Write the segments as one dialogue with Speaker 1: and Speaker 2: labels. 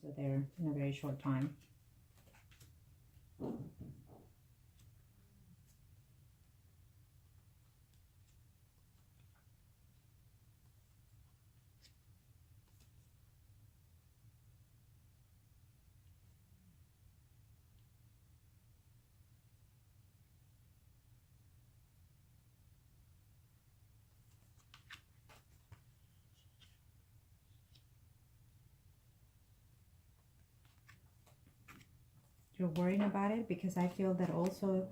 Speaker 1: also there in a very short time. You're worrying about it because I feel that also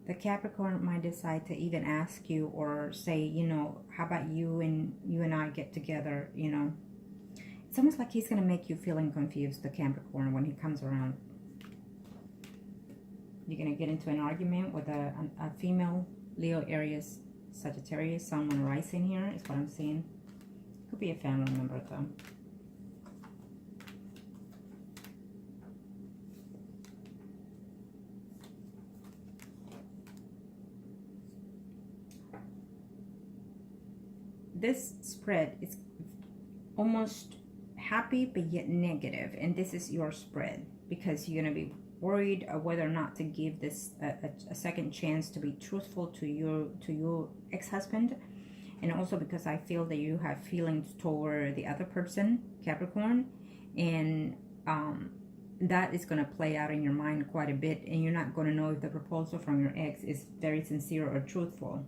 Speaker 1: the Capricorn might decide to even ask you or say, you know, how about you and I get together, you know. It's almost like he's going to make you feeling confused, the Capricorn, when he comes around. You're going to get into an argument with a female, Leo, Aries, Sagittarius, Sun, Moon, Rising here is what I'm seeing. Could be a family member though. This spread is almost happy but yet negative, and this is your spread because you're going to be worried of whether or not to give this a second chance to be truthful to your ex-husband, and also because I feel that you have feelings toward the other person, Capricorn, and that is going to play out in your mind quite a bit, and you're not going to know if the proposal from your ex is very sincere or truthful.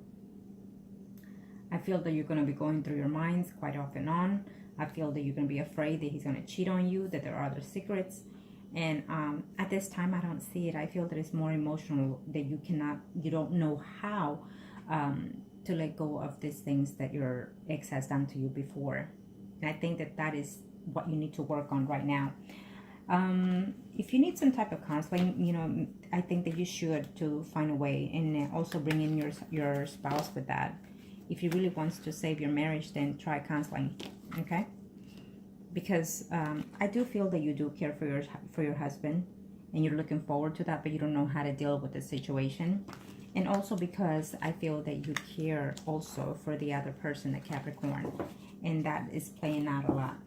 Speaker 1: I feel that you're going to be going through your minds quite off and on. I feel that you're going to be afraid that he's going to cheat on you, that there are other secrets. And at this time, I don't see it. I feel that it's more emotional, that you don't know how to let go of these things that your ex has done to you before. And I think that that is what you need to work on right now. If you need some type of counseling, you know, I think that you should to find a way, and also bring in your spouse with that. If you really want to save your marriage, then try counseling, okay? Because I do feel that you do care for your husband, and you're looking forward to that, but you don't know how to deal with the situation. And also because I feel that you care also for the other person, the Capricorn, and that is playing out a lot,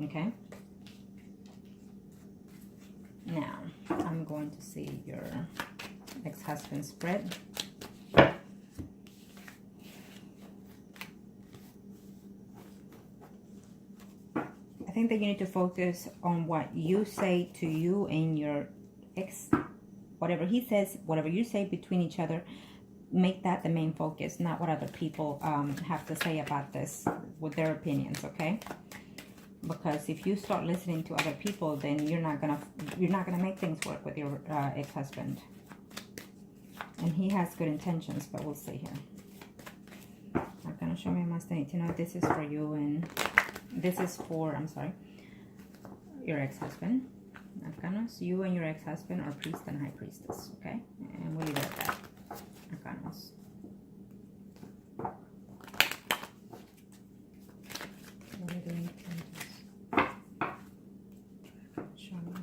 Speaker 1: okay? Now, I'm going to see your ex-husband spread. I think that you need to focus on what you say to you and your ex. Whatever he says, whatever you say between each other, make that the main focus, not what other people have to say about this with their opinions, okay? Because if you start listening to other people, then you're not gonna make things work with your ex-husband. And he has good intentions, but we'll see here. I'm gonna show me my state. You know, this is for you, and this is for, I'm sorry, your ex-husband. Arcanos, you and your ex-husband are priest and high priestess, okay? And we'll leave it at that. Arcanos. What are we doing? Show me.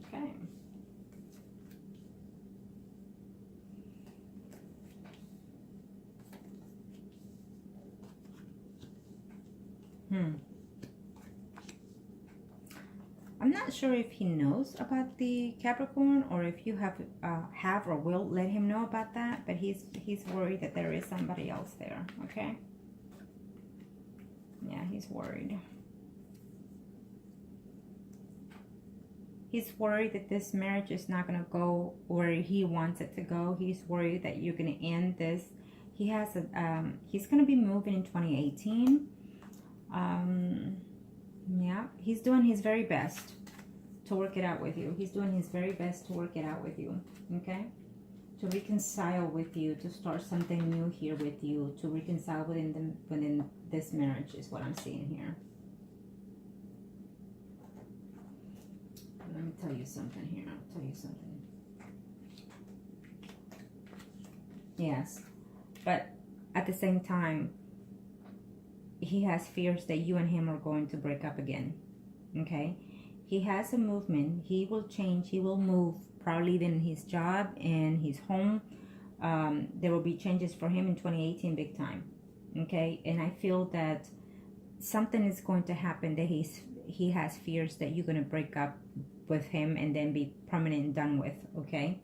Speaker 1: Okay. I'm not sure if he knows about the Capricorn, or if you have or will let him know about that, but he's worried that there is somebody else there, okay? Yeah, he's worried. He's worried that this marriage is not going to go where he wants it to go. He's worried that you're going to end this. He has he's going to be moving in 2018. Yeah, he's doing his very best to work it out with you. He's doing his very best to work it out with you, okay? To reconcile with you, to start something new here with you, to reconcile within this marriage is what I'm seeing here. Let me tell you something here. I'll tell you something. Yes, but at the same time, he has fears that you and him are going to break up again, okay? He has a movement. He will change. He will move, probably in his job and his home. There will be changes for him in 2018 big time, okay? And I feel that something is going to happen that he has fears that you're going to break up with him and then be permanent and done with, okay?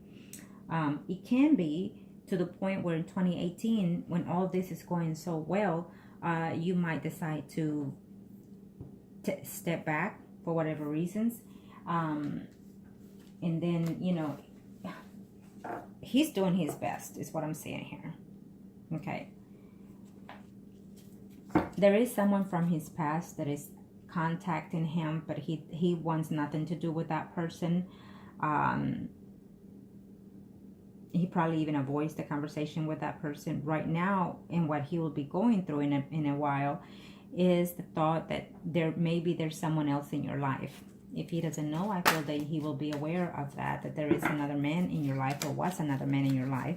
Speaker 1: It can be to the point where in 2018, when all this is going so well, you might decide to step back for whatever reasons. And then, you know, he's doing his best is what I'm saying here, okay? There is someone from his past that is contacting him, but he wants nothing to do with that person. He probably even avoids the conversation with that person right now. And what he will be going through in a while is the thought that there's someone else in your life. If he doesn't know, I feel that he will be aware of that there is another man in your life, or was another man in your life.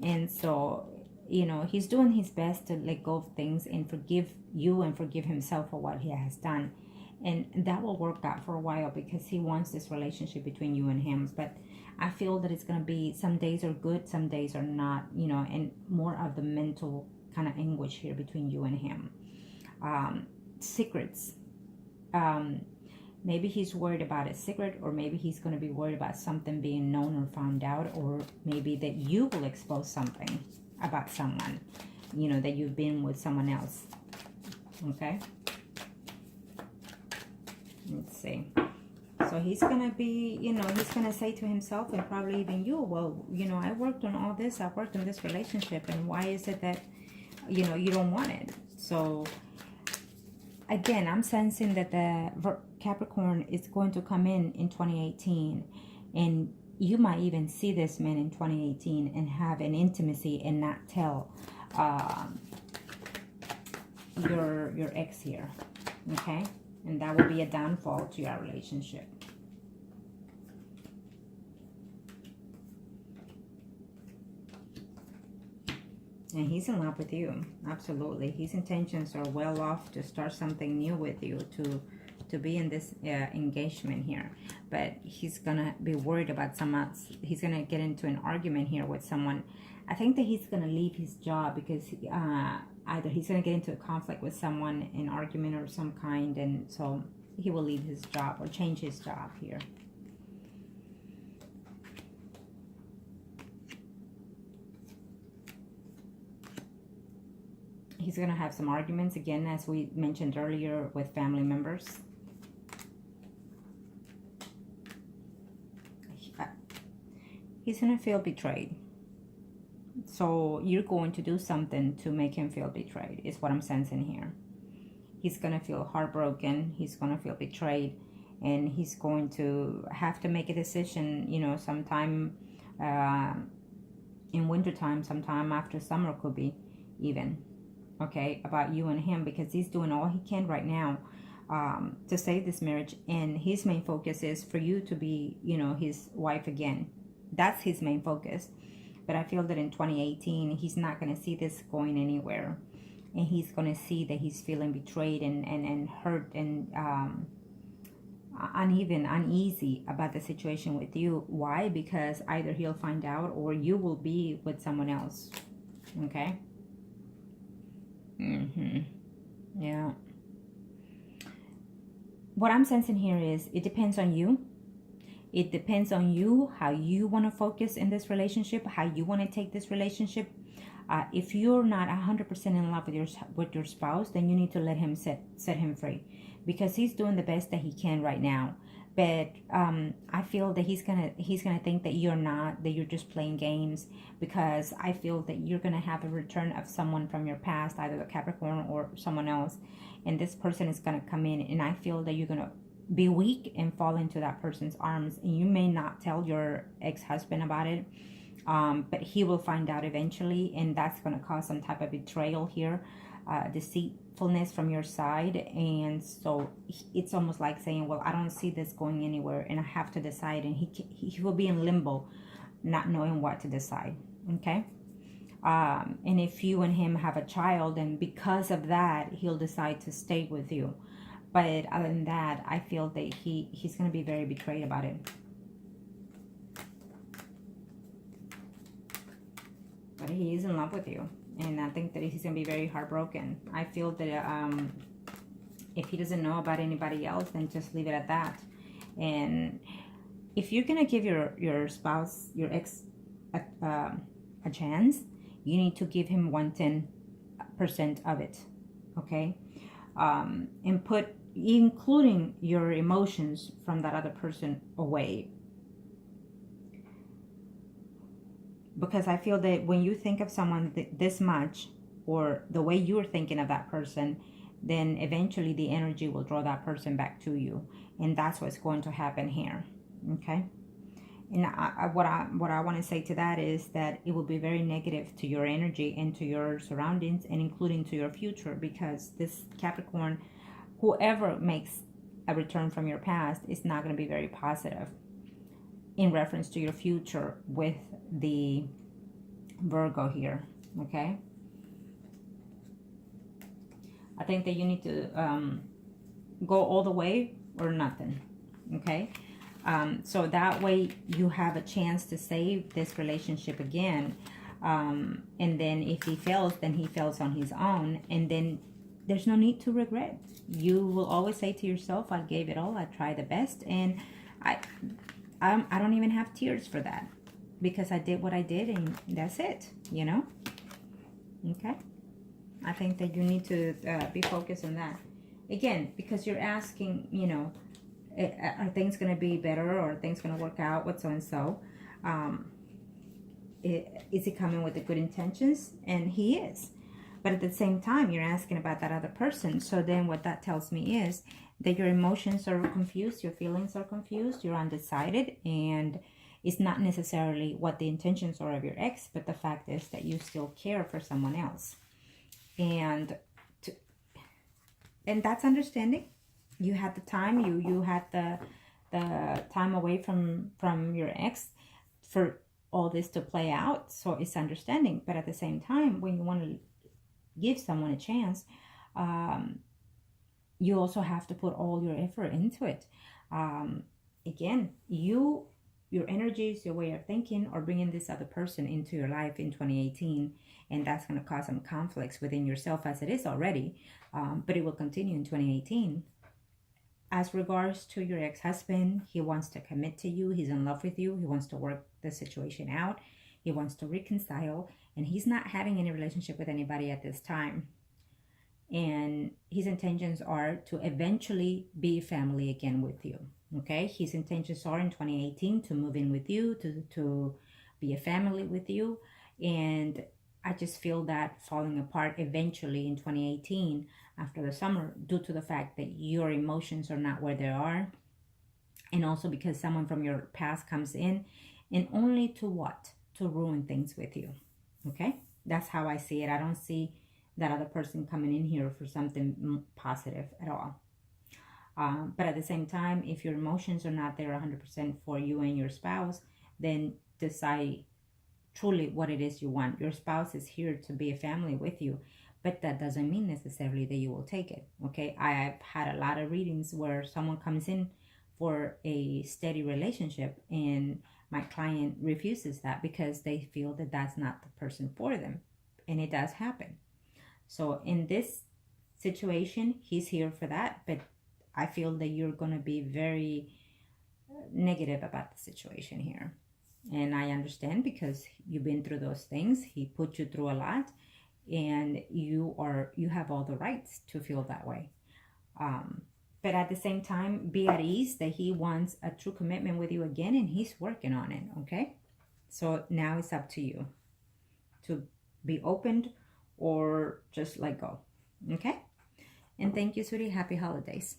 Speaker 1: And so, you know, he's doing his best to let go of things and forgive you and forgive himself for what he has done. And that will work out for a while because he wants this relationship between you and him. But I feel that it's going to be, some days are good, some days are not, you know, and more of the mental kind of anguish here between you and him. Secrets. Maybe he's worried about a secret, or maybe he's going to be worried about something being known or found out, or maybe that you will expose something about someone, you know, that you've been with someone else. Okay? Let's see. So he's going to be, you know, he's going to say to himself, and probably even you, well, you know, I worked on all this. I worked on this relationship. And why is it that, you know, you don't want it? So, again, I'm sensing that the Capricorn is going to come in 2018. And you might even see this man in 2018 and have an intimacy and not tell your ex here. Okay? And that will be a downfall to your relationship. And he's in love with you. Absolutely. His intentions are well off to start something new with you, to be in this engagement here. But he's going to be worried about someone else. He's going to get into an argument here with someone. I think that he's going to leave his job because either he's going to get into a conflict with someone, an argument of some kind, and so he will leave his job or change his job here. He's going to have some arguments, again, as we mentioned earlier, with family members. He's going to feel betrayed. So you're going to do something to make him feel betrayed, is what I'm sensing here. He's going to feel heartbroken. He's going to feel betrayed. And he's going to have to make a decision, you know, sometime in wintertime, sometime after summer could be even. Okay, about you and him, because he's doing all he can right now to save this marriage. And his main focus is for you to be, you know, his wife again. That's his main focus. But I feel that in 2018, he's not going to see this going anywhere. And he's going to see that he's feeling betrayed and hurt and uneasy about the situation with you. Why? Because either he'll find out or you will be with someone else. Okay? Yeah. What I'm sensing here is it depends on you. It depends on you, how you want to focus in this relationship, how you want to take this relationship. If you're not 100% in love with your spouse, then you need to let him set him free, because he's doing the best that he can right now. But I feel that he's gonna think that you're not, that you're just playing games, because I feel that you're gonna have a return of someone from your past, either a Capricorn or someone else, and this person is gonna come in, and I feel that you're gonna be weak and fall into that person's arms, and you may not tell your ex-husband about it, but he will find out eventually, and that's gonna cause some type of betrayal here, deceitfulness from your side. And so it's almost like saying, well, I don't see this going anywhere and I have to decide, and he will be in limbo, not knowing what to decide. Okay? And if you and him have a child, and because of that he'll decide to stay with you. But other than that, I feel that he's going to be very betrayed about it. But he is in love with you. And I think that he's going to be very heartbroken. I feel that If he doesn't know about anybody else, then just leave it at that. And if you're gonna give your spouse, your ex, a chance, you need to give him 110% of it, okay? And put, including your emotions from that other person, away. Because I feel that when you think of someone this much, or the way you're thinking of that person, then eventually the energy will draw that person back to you. And that's what's going to happen here, okay? And what I want to say to that is that it will be very negative to your energy and to your surroundings, and including to your future, because this Capricorn, whoever makes a return from your past, is not going to be very positive in reference to your future with the Virgo here, okay? I think that you need to go all the way or nothing, okay? So that way you have a chance to save this relationship again. And then if he fails, then he fails on his own. And then there's no need to regret. You will always say to yourself, I gave it all. I tried the best. And I don't even have tears for that, because I did what I did, and that's it, you know? Okay? I think that you need to be focused on that. Again, because you're asking, you know, are things going to be better, or are things going to work out with so-and-so? Is he coming with the good intentions? And he is. But at the same time, you're asking about that other person. So then what that tells me is that your emotions are confused, your feelings are confused, you're undecided, and it's not necessarily what the intentions are of your ex, but the fact is that you still care for someone else. And that's understanding. You had the time, you had the time away from your ex for all this to play out, so it's understanding. But at the same time, when you want to give someone a chance, you also have to put all your effort into it. Again, your energies, your way of thinking, are bringing this other person into your life in 2018, and that's going to cause some conflicts within yourself, as it is already, but it will continue in 2018. As regards to your ex-husband, he wants to commit to you. He's in love with you. He wants to work the situation out. He wants to reconcile, and he's not having any relationship with anybody at this time. And his intentions are to eventually be family again with you. Okay, his intentions are in 2018 to move in with you, to be a family with you. And I just feel that falling apart eventually in 2018 after the summer, due to the fact that your emotions are not where they are, and also because someone from your past comes in, and only to what? To ruin things with you. Okay, that's how I see it. I don't see that other person coming in here for something positive at all. But at the same time, if your emotions are not there 100% for you and your spouse, then decide truly what it is you want. Your spouse is here to be a family with you, but that doesn't mean necessarily that you will take it. Okay, I've had a lot of readings where someone comes in for a steady relationship, and my client refuses that because they feel that that's not the person for them, and it does happen. So in this situation, he's here for that, but I feel that you're going to be very negative about the situation here. And I understand, because you've been through those things. He put you through a lot, and you have all the rights to feel that way. But at the same time, be at ease that he wants a true commitment with you again, and he's working on it, okay? So now it's up to you to be opened or just let go, okay? And thank you, sweetie. Happy holidays.